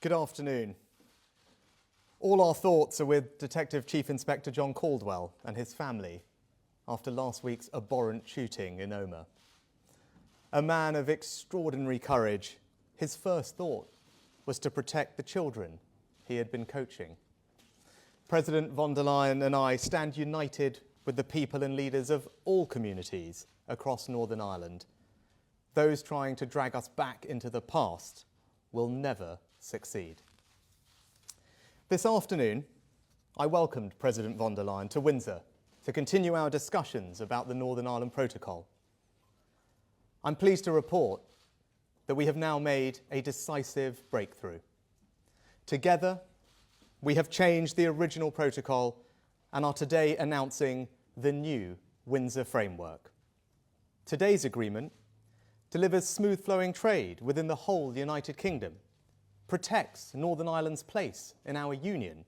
Good afternoon. All our thoughts are with Detective Chief Inspector John Caldwell and his family after last week's abhorrent shooting in Omagh. A man of extraordinary courage, his first thought was to protect the children he had been coaching. President von der Leyen and I stand united with the people and leaders of all communities across Northern Ireland. Those trying to drag us back into the past will never succeed. This afternoon, I welcomed President von der Leyen to Windsor to continue our discussions about the Northern Ireland Protocol. I'm pleased to report that we have now made a decisive breakthrough. Together, we have changed the original protocol and are today announcing the new Windsor Framework. Today's agreement delivers smooth-flowing trade within the whole United Kingdom, protects Northern Ireland's place in our union,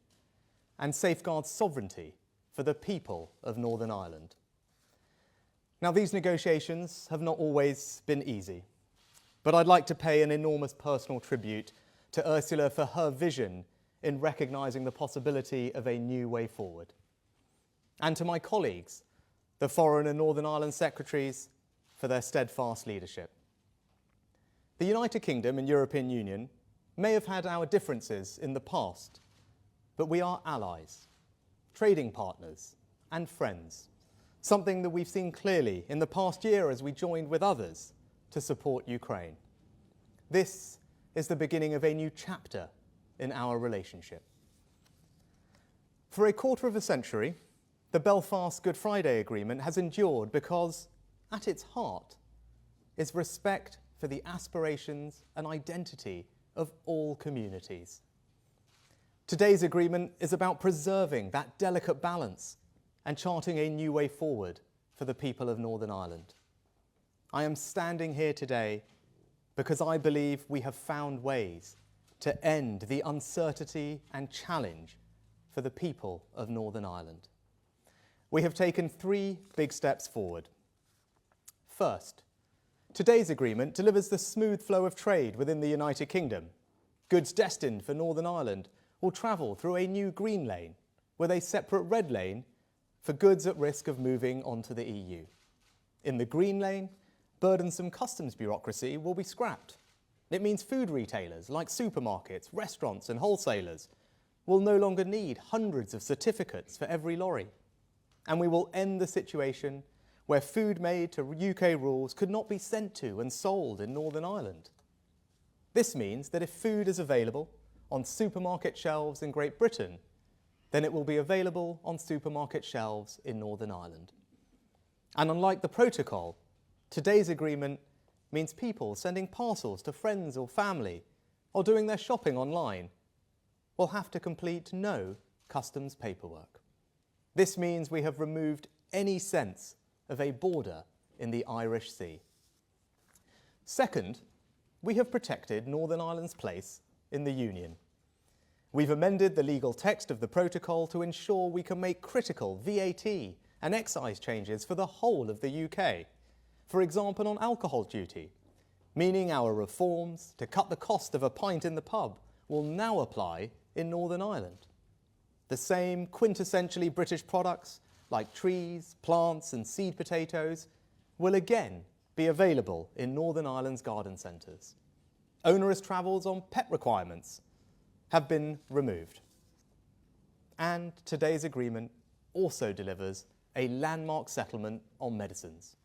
and safeguards sovereignty for the people of Northern Ireland. Now, these negotiations have not always been easy, but I'd like to pay an enormous personal tribute to Ursula for her vision in recognising the possibility of a new way forward, and to my colleagues, the Foreign and Northern Ireland Secretaries, for their steadfast leadership. The United Kingdom and European Union may have had our differences in the past, but we are allies, trading partners, and friends, something that we've seen clearly in the past year as we joined with others to support Ukraine. This is the beginning of a new chapter in our relationship. For a quarter of a century, the Belfast Good Friday Agreement has endured because, at its heart, is respect for the aspirations and identity of all communities. Today's agreement is about preserving that delicate balance and charting a new way forward for the people of Northern Ireland. I am standing here today because I believe we have found ways to end the uncertainty and challenge for the people of Northern Ireland. We have taken 3 big steps forward. First, today's agreement delivers the smooth flow of trade within the United Kingdom. Goods destined for Northern Ireland will travel through a new green lane with a separate red lane for goods at risk of moving onto the EU. In the green lane, burdensome customs bureaucracy will be scrapped. It means food retailers like supermarkets, restaurants and wholesalers will no longer need hundreds of certificates for every lorry. And we will end the situation where food made to UK rules could not be sent to and sold in Northern Ireland. This means that if food is available on supermarket shelves in Great Britain, then it will be available on supermarket shelves in Northern Ireland. And unlike the protocol, today's agreement means people sending parcels to friends or family or doing their shopping online will have to complete no customs paperwork. This means we have removed any sense of a border in the Irish Sea. Second, we have protected Northern Ireland's place in the Union. We've amended the legal text of the protocol to ensure we can make critical VAT and excise changes for the whole of the UK, for example on alcohol duty, meaning our reforms to cut the cost of a pint in the pub will now apply in Northern Ireland. The same quintessentially British products like trees, plants and seed potatoes will again be available in Northern Ireland's garden centres. Onerous travels on pet requirements have been removed. And today's agreement also delivers a landmark settlement on medicines.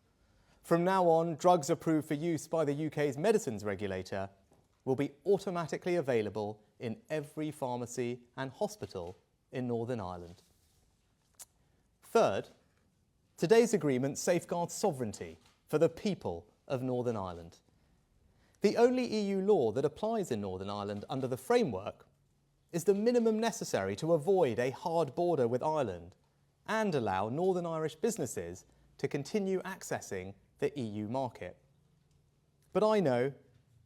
From now on, drugs approved for use by the UK's medicines regulator will be automatically available in every pharmacy and hospital in Northern Ireland. Third, today's agreement safeguards sovereignty for the people of Northern Ireland. The only EU law that applies in Northern Ireland under the framework is the minimum necessary to avoid a hard border with Ireland and allow Northern Irish businesses to continue accessing the EU market. But I know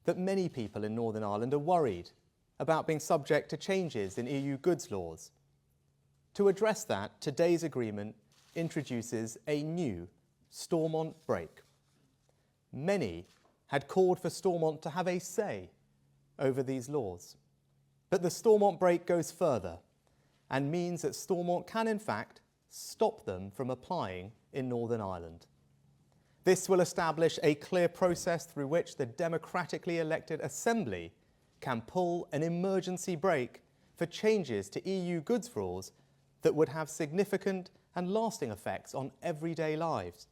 that many people in Northern Ireland are worried about being subject to changes in EU goods laws. To address that, today's agreement introduces a new Stormont break. Many had called for Stormont to have a say over these laws. But the Stormont break goes further and means that Stormont can in fact stop them from applying in Northern Ireland. This will establish a clear process through which the democratically elected Assembly can pull an emergency brake for changes to EU goods rules that would have significant and lasting effects on everyday lives.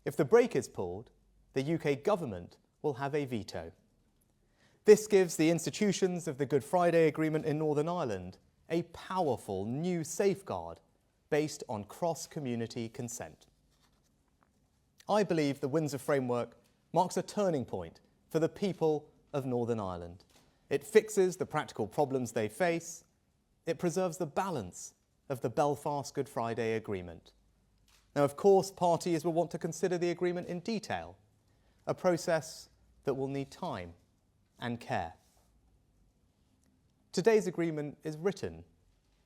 If the brake is pulled, the UK government will have a veto. This gives the institutions of the Good Friday Agreement in Northern Ireland a powerful new safeguard based on cross-community consent. I believe the Windsor Framework marks a turning point for the people of Northern Ireland. It fixes the practical problems they face. It preserves the balance of the Belfast Good Friday Agreement. Now, of course, parties will want to consider the agreement in detail, a process that will need time and care. Today's agreement is written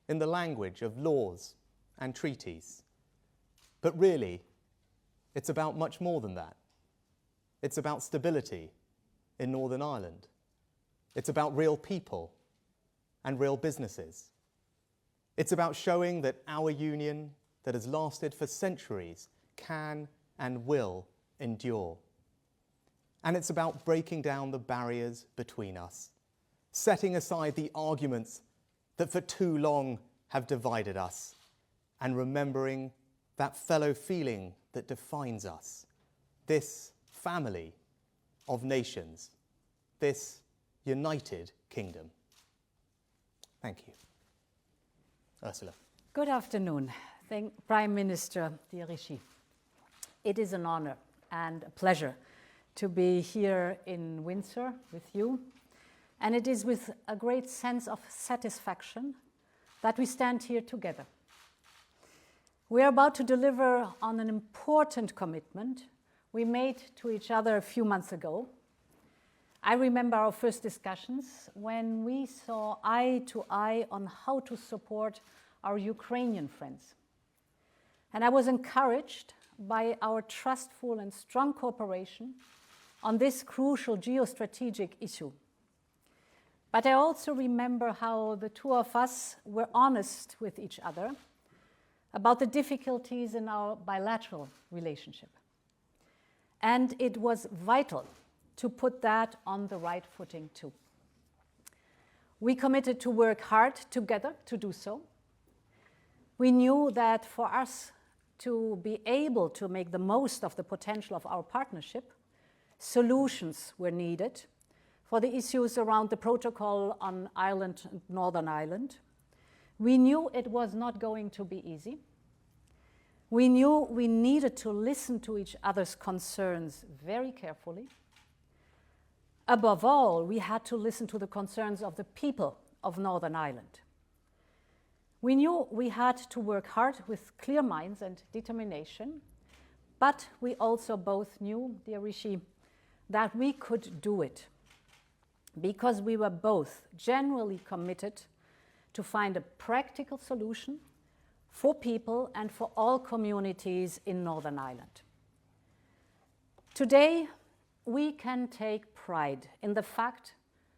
in the language of laws and treaties, but really, it's about much more than that. It's about stability in Northern Ireland. It's about real people and real businesses. It's about showing that our union that has lasted for centuries can and will endure. And it's about breaking down the barriers between us, setting aside the arguments that for too long have divided us, and remembering that fellow feeling that defines us, this family of nations, this united kingdom. Thank you. Ursula. Good afternoon. Prime Minister, dear Rishi. It is an honor and a pleasure to be here in Windsor with you, and it is with a great sense of satisfaction that we stand here together. We are about to deliver on an important commitment we made to each other a few months ago. I remember our first discussions when we saw eye to eye on how to support our Ukrainian friends. And I was encouraged by our trustful and strong cooperation on this crucial geostrategic issue. But I also remember how the two of us were honest with each other about the difficulties in our bilateral relationship. And it was vital to put that on the right footing too. We committed to work hard together to do so. We knew that for us to be able to make the most of the potential of our partnership, solutions were needed for the issues around the protocol on Ireland and Northern Ireland. We knew it was not going to be easy. We knew we needed to listen to each other's concerns very carefully. Above all, we had to listen to the concerns of the people of Northern Ireland. We knew we had to work hard with clear minds and determination, but we also both knew, dear Rishi, that we could do it because we were both genuinely committed to find a practical solution for people and for all communities in Northern Ireland. Today, we can take pride in the fact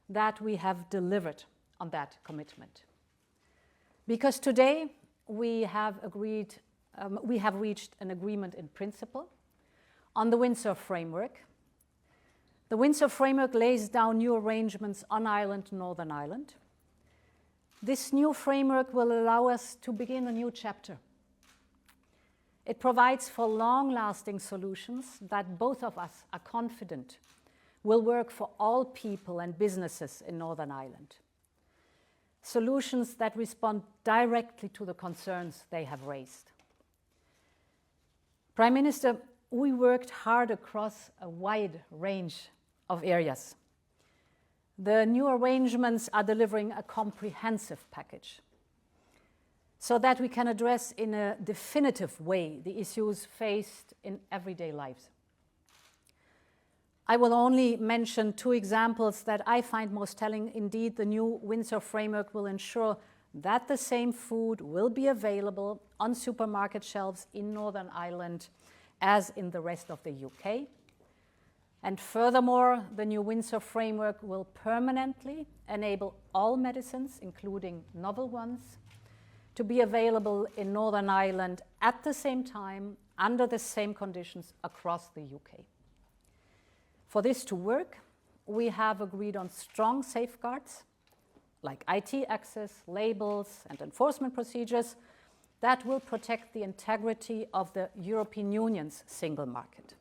that we have delivered on that commitment. Because today, we have reached an agreement in principle on the Windsor Framework. The Windsor Framework lays down new arrangements on Ireland and Northern Ireland. This new framework will allow us to begin a new chapter. It provides for long-lasting solutions that both of us are confident will work for all people and businesses in Northern Ireland. Solutions that respond directly to the concerns they have raised. Prime Minister, we worked hard across a wide range of areas. The new arrangements are delivering a comprehensive package so that we can address in a definitive way the issues faced in everyday lives. I will only mention two examples that I find most telling. Indeed, the new Windsor Framework will ensure that the same food will be available on supermarket shelves in Northern Ireland as in the rest of the UK. And furthermore, the new Windsor Framework will permanently enable all medicines, including novel ones, to be available in Northern Ireland at the same time, under the same conditions across the UK. For this to work, we have agreed on strong safeguards, like IT access, labels, and enforcement procedures that will protect the integrity of the European Union's single market.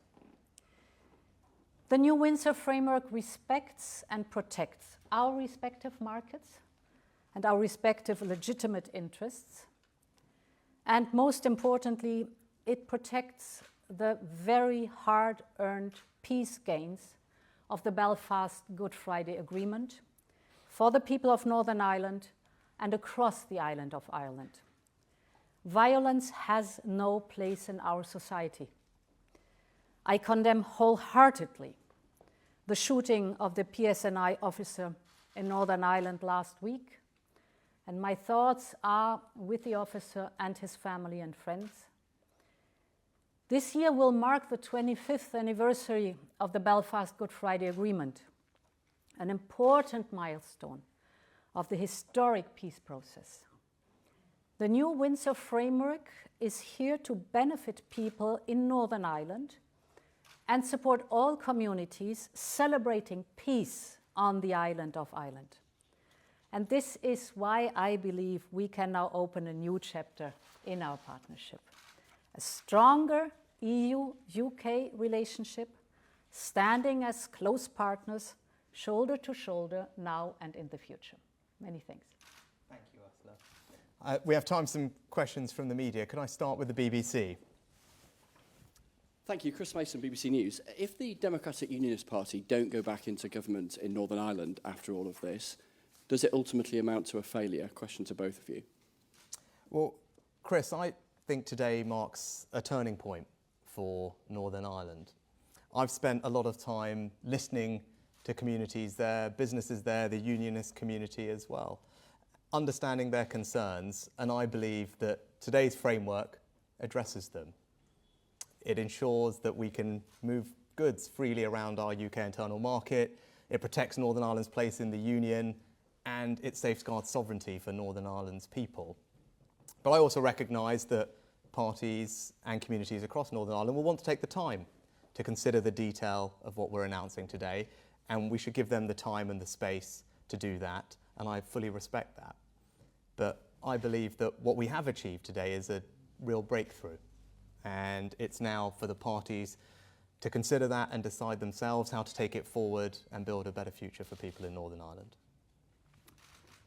The new Windsor Framework respects and protects our respective markets and our respective legitimate interests. And most importantly, it protects the very hard-earned peace gains of the Belfast Good Friday Agreement for the people of Northern Ireland and across the island of Ireland. Violence has no place in our society. I condemn wholeheartedly the shooting of the PSNI officer in Northern Ireland last week, and my thoughts are with the officer and his family and friends. This year will mark the 25th anniversary of the Belfast Good Friday Agreement, an important milestone of the historic peace process. The new Windsor Framework is here to benefit people in Northern Ireland and support all communities celebrating peace on the island of Ireland. And this is why I believe we can now open a new chapter in our partnership. A stronger EU-UK relationship, standing as close partners, shoulder to shoulder, now and in the future. Many thanks. Thank you, Ursula. We have time for some questions from the media. Can I start with the BBC? Thank you. Chris Mason, BBC News. If the Democratic Unionist Party don't go back into government in Northern Ireland after all of this, does it ultimately amount to a failure? Question to both of you. Well, Chris, I think today marks a turning point for Northern Ireland. I've spent a lot of time listening to communities there, businesses there, the unionist community as well, understanding their concerns, and I believe that today's framework addresses them. It ensures that we can move goods freely around our UK internal market, it protects Northern Ireland's place in the Union, and it safeguards sovereignty for Northern Ireland's people. But I also recognise that parties and communities across Northern Ireland will want to take the time to consider the detail of what we're announcing today, and we should give them the time and the space to do that, and I fully respect that. But I believe that what we have achieved today is a real breakthrough, and it's now for the parties to consider that and decide themselves how to take it forward and build a better future for people in Northern Ireland.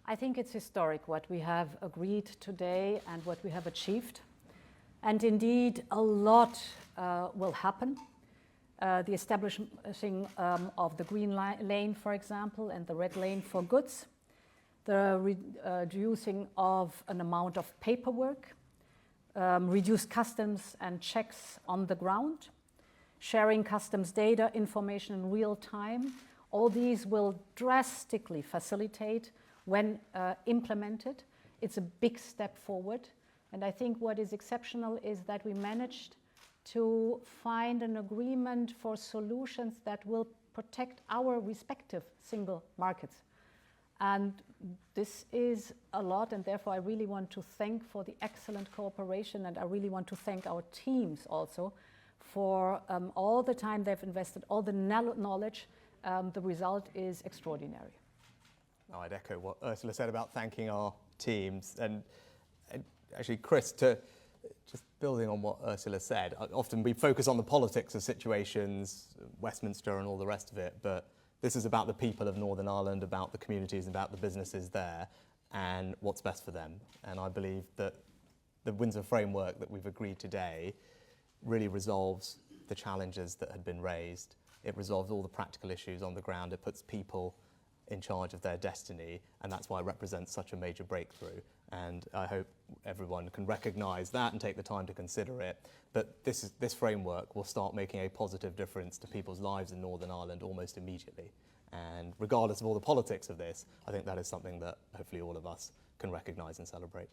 I think it's historic what we have agreed today and what we have achieved. And indeed, a lot will happen. The establishing of the green lane, for example, and the red lane for goods, the reducing of an amount of paperwork, reduced customs and checks on the ground, sharing customs data, information in real time. All these will drastically facilitate when implemented. It's a big step forward. And I think what is exceptional is that we managed to find an agreement for solutions that will protect our respective single markets. And this is a lot, and therefore I really want to thank for the excellent cooperation, and I really want to thank our teams also for all the time they've invested, all the knowledge. The result is extraordinary. I'd echo what Ursula said about thanking our teams, and actually, Chris, to just building on what Ursula said, often we focus on the politics of situations, Westminster and all the rest of it, but this is about the people of Northern Ireland, about the communities, about the businesses there, and what's best for them. And I believe that the Windsor Framework that we've agreed today really resolves the challenges that had been raised. It resolves all the practical issues on the ground. It puts people in charge of their destiny, and that's why it represents such a major breakthrough. And I hope everyone can recognise that and take the time to consider it. But this framework will start making a positive difference to people's lives in Northern Ireland almost immediately. And regardless of all the politics of this, I think that is something that hopefully all of us can recognise and celebrate.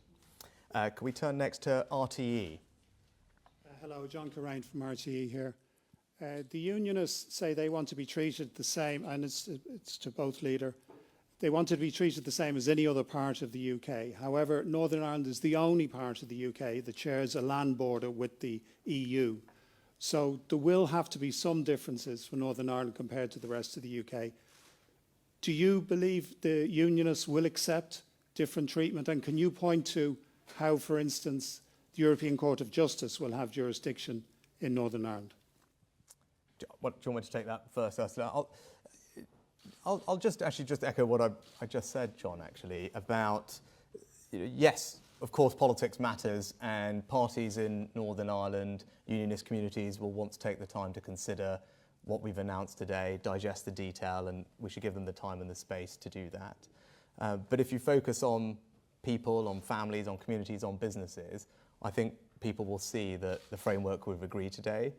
Can we turn next to RTE? Hello, John Carrain from RTE here. The unionists say they want to be treated the same, and it's to both leader. They want to be treated the same as any other part of the UK. However, Northern Ireland is the only part of the UK that shares a land border with the EU. So there will have to be some differences for Northern Ireland compared to the rest of the UK. Do you believe the unionists will accept different treatment? And can you point to how, for instance, the European Court of Justice will have jurisdiction in Northern Ireland? Do you want me to take that first, Ursula? I'll just echo what I just said, John, actually, about, yes, of course, politics matters, and parties in Northern Ireland, unionist communities, will want to take the time to consider what we've announced today, digest the detail, and we should give them the time and the space to do that. But if you focus on people, on families, on communities, on businesses, I think people will see that the framework we've agreed today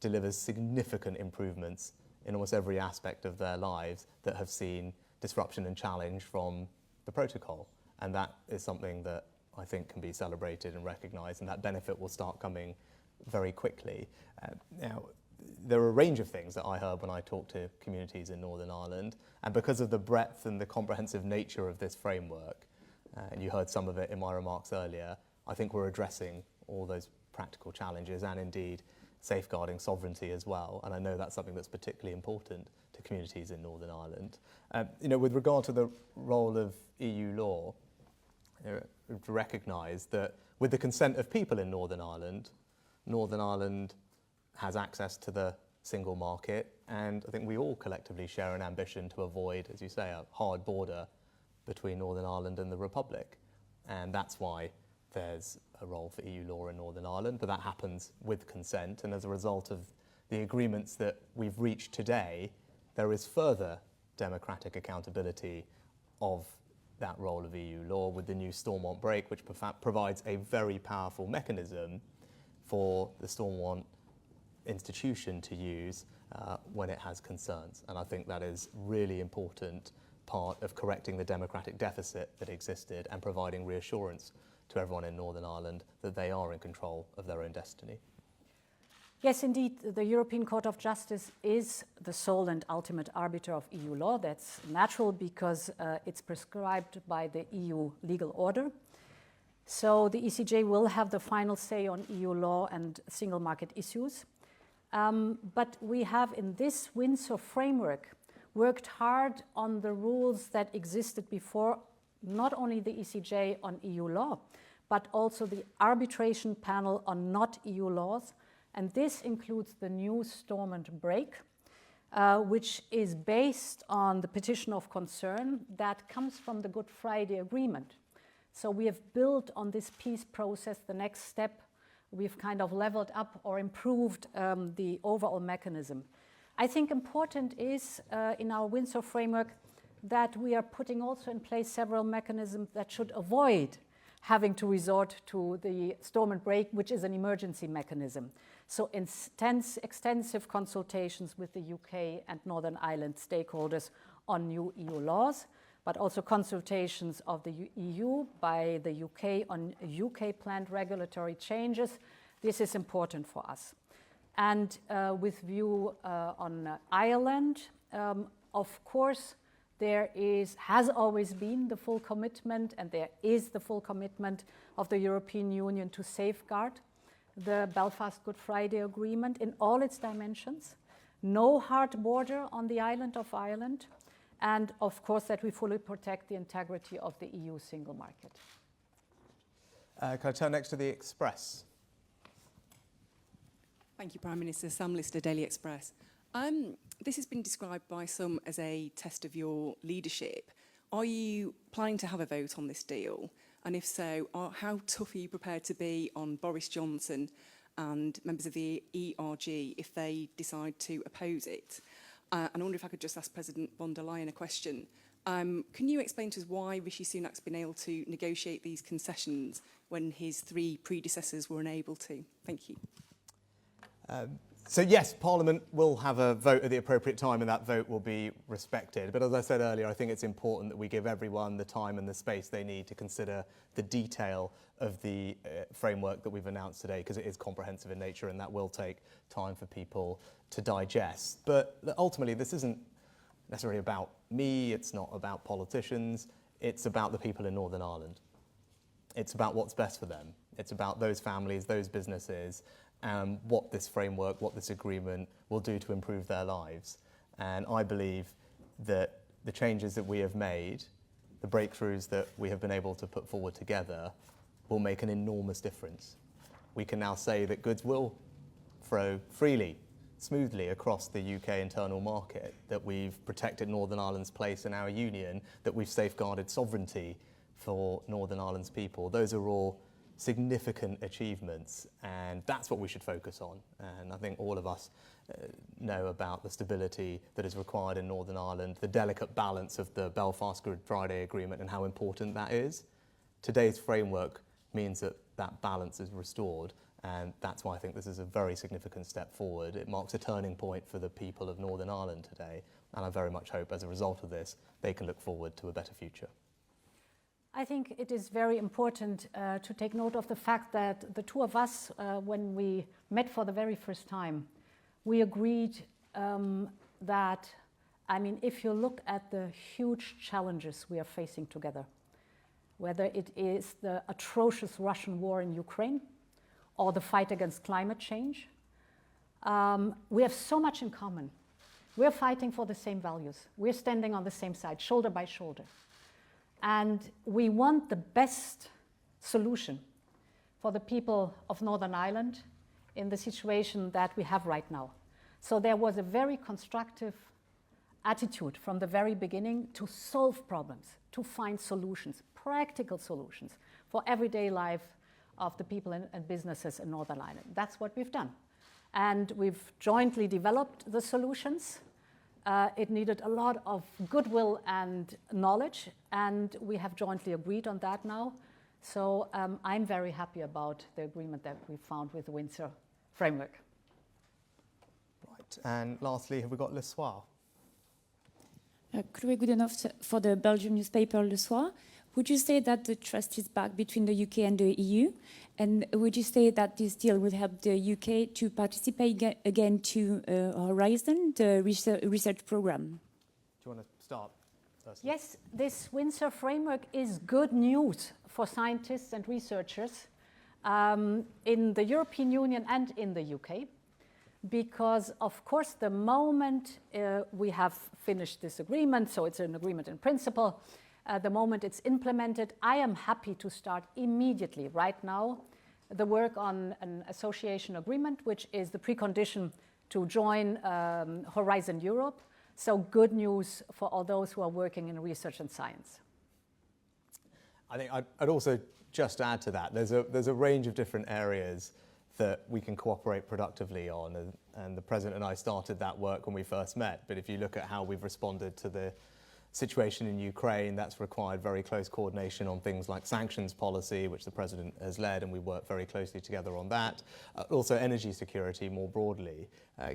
delivers significant improvements in almost every aspect of their lives that have seen disruption and challenge from the protocol. And that is something that I think can be celebrated and recognised, and that benefit will start coming very quickly. Now, there are a range of things that I heard when I talked to communities in Northern Ireland, and because of the breadth and the comprehensive nature of this framework, and you heard some of it in my remarks earlier, I think we're addressing all those practical challenges and indeed safeguarding sovereignty as well. And I know that's something that's particularly important to communities in Northern Ireland. With regard to the role of EU law, to recognise that with the consent of people in Northern Ireland has access to the single market, and I think we all collectively share an ambition to avoid, as you say, a hard border between Northern Ireland and the Republic. And that's why there's a role for EU law in Northern Ireland, but that happens with consent, and as a result of the agreements that we've reached today, there is further democratic accountability of that role of EU law with the new Stormont break, which provides a very powerful mechanism for the Stormont institution to use when it has concerns. And I think that is really important part of correcting the democratic deficit that existed and providing reassurance to everyone in Northern Ireland that they are in control of their own destiny. Yes, indeed, the European Court of Justice is the sole and ultimate arbiter of EU law. That's natural because it's prescribed by the EU legal order. So the ECJ will have the final say on EU law and single market issues. But we have in this Windsor Framework worked hard on the rules that existed before, not only the ECJ on EU law, but also the arbitration panel on not EU laws. And this includes the new Stormont break, which is based on the petition of concern that comes from the Good Friday Agreement. So we have built on this peace process the next step. We've kind of leveled up or improved the overall mechanism. I think important is in our Windsor Framework that we are putting also in place several mechanisms that should avoid having to resort to the Stormont break, which is an emergency mechanism. So extensive consultations with the UK and Northern Ireland stakeholders on new EU laws, but also consultations of the EU by the UK on UK planned regulatory changes. This is important for us. And with view on Ireland, of course, there has always been the full commitment, and there is the full commitment of the European Union to safeguard the Belfast Good Friday Agreement in all its dimensions. No hard border on the island of Ireland, and of course that we fully protect the integrity of the EU single market. Can I turn next to the Express? Thank you, Prime Minister. Sam Lister, Daily Express. This has been described by some as a test of your leadership. Are you planning to have a vote on this deal? And if so, how tough are you prepared to be on Boris Johnson and members of the ERG if they decide to oppose it? And I wonder if I could just ask President von der Leyen a question. Can you explain to us why Rishi Sunak's been able to negotiate these concessions when his three predecessors were unable to? Thank you. So yes, Parliament will have a vote at the appropriate time and that vote will be respected. But as I said earlier, I think it's important that we give everyone the time and the space they need to consider the detail of the framework that we've announced today, because it is comprehensive in nature and that will take time for people to digest. But ultimately, this isn't necessarily about me, it's not about politicians, it's about the people in Northern Ireland. It's about what's best for them. It's about those families, those businesses, and what this framework, what this agreement will do to improve their lives. And I believe that the changes that we have made, the breakthroughs that we have been able to put forward together, will make an enormous difference. We can now say that goods will flow freely, smoothly across the UK internal market, that we've protected Northern Ireland's place in our union, that we've safeguarded sovereignty for Northern Ireland's people. Those are all significant achievements, and that's what we should focus on. And I think all of us know about the stability that is required in Northern Ireland, the delicate balance of the Belfast Good Friday Agreement and how important that is. Today's framework means that that balance is restored, and that's why I think this is a very significant step forward. It marks a turning point for the people of Northern Ireland today, and I very much hope as a result of this they can look forward to a better future. I think it is very important to take note of the fact that the two of us, when we met for the very first time, we agreed that, I mean, if you look at the huge challenges we are facing together, whether it is the atrocious Russian war in Ukraine or the fight against climate change, we have so much in common. We're fighting for the same values. We're standing on the same side, shoulder by shoulder. And we want the best solution for the people of Northern Ireland in the situation that we have right now. So there was a very constructive attitude from the very beginning to solve problems, to find solutions, practical solutions for everyday life of the people and businesses in Northern Ireland. That's what we've done. And we've jointly developed the solutions. It needed a lot of goodwill and knowledge, and we have jointly agreed on that now. So I'm very happy about the agreement that we found with the Windsor Framework. Right, and lastly, have we got Le Soir? Chloé Goodenough for the Belgian newspaper Le Soir. Would you say that the trust is back between the UK and the EU? And would you say that this deal will help the UK to participate again to Horizon, the research program? Do you want to start first? Yes, this Windsor Framework is good news for scientists and researchers in the European Union and in the UK, because of course the moment we have finished this agreement, so it's an agreement in principle, the moment it's implemented, I am happy to start immediately, right now, the work on an association agreement, which is the precondition to join Horizon Europe. So good news for all those who are working in research and science. I think I'd also just add to that, there's a range of different areas that we can cooperate productively on, and the President and I started that work when we first met. But if you look at how we've responded to the situation in Ukraine, that's required very close coordination on things like sanctions policy, which the President has led, and we work very closely together on that. Also energy security more broadly,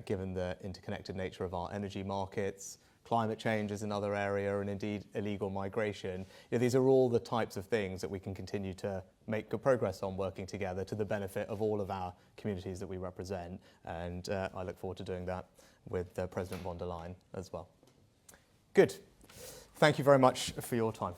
given the interconnected nature of our energy markets. Climate change is another area, and indeed illegal migration. These are all the types of things that we can continue to make good progress on working together to the benefit of all of our communities that we represent. And I look forward to doing that with President von der Leyen as well. Good. Thank you very much for your time.